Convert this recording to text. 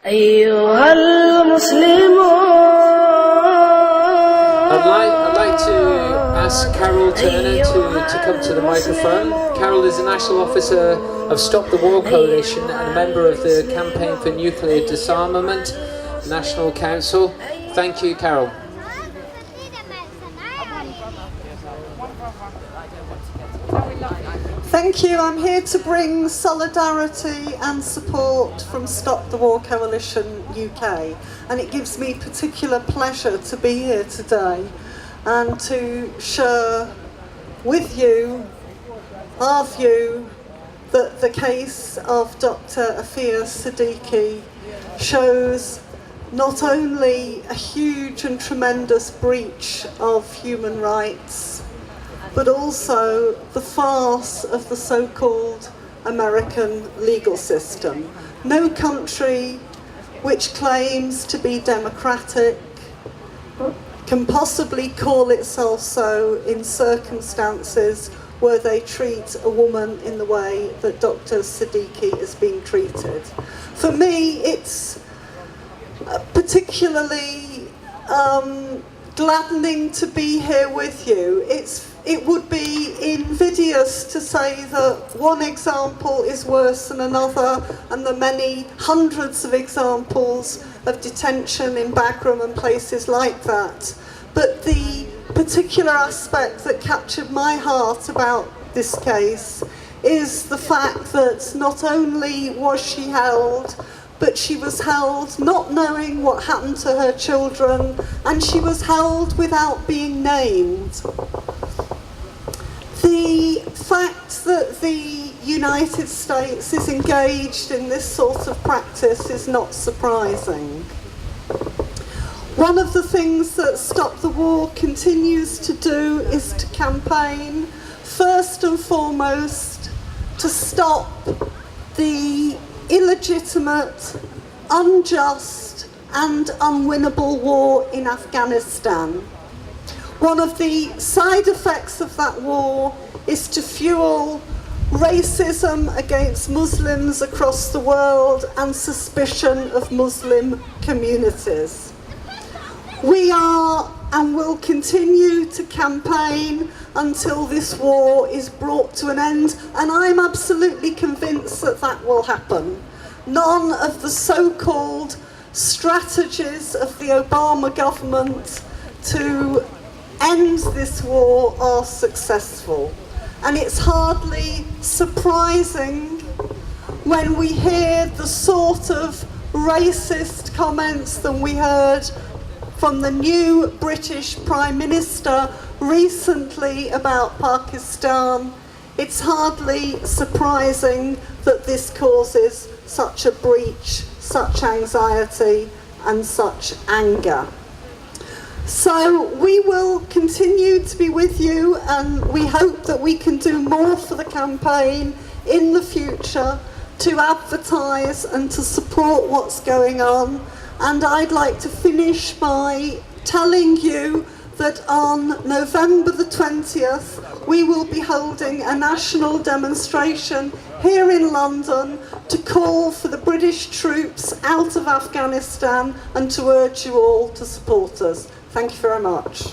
أيها المسلمون. I'd like to ask Carol Turner to come to the microphone. Carol is a national officer of Stop the War Coalition and a member of the Campaign for Nuclear Disarmament National Council. Thank you, Carol. Thank you. I'm here to bring solidarity and support from Stop the War Coalition UK, and it gives me particular pleasure to be here today and to share with you, our view, that the case of Dr. Aafia Siddiqui shows not only a huge and tremendous breach of human rights, but also the farce of the so-called American legal system. No country which claims to be democratic can possibly call itself so in circumstances where they treat a woman in the way that Dr. Siddiqui is being treated. For me, it's particularly gladdening to be here with you. It would be invidious to say that one example is worse than another, and the many hundreds of examples of detention in Bagram and places like that. But the particular aspect that captured my heart about this case is the fact that not only was she held, but she was held not knowing what happened to her children, and she was held without being named. The fact that the United States is engaged in this sort of practice is not surprising. One of the things that Stop the War continues to do is to campaign, first and foremost, to stop the illegitimate, unjust and unwinnable war in Afghanistan. One of the side effects of that war is to fuel racism against Muslims across the world and suspicion of Muslim communities. We are and will continue to campaign until this war is brought to an end, and I'm absolutely convinced that that will happen. None of the so-called strategies of the Obama government to end this war are successful. And it's hardly surprising when we hear the sort of racist comments that we heard from the new British Prime Minister recently about Pakistan. It's hardly surprising that this causes such a breach, such anxiety and such anger. So we will continue to be with you, and we hope that we can do more for the campaign in the future to advertise and to support what's going on. And I'd like to finish by telling you that on November the 20th, we will be holding a national demonstration here in London to call for the British troops out of Afghanistan and to urge you all to support us. Thank you very much.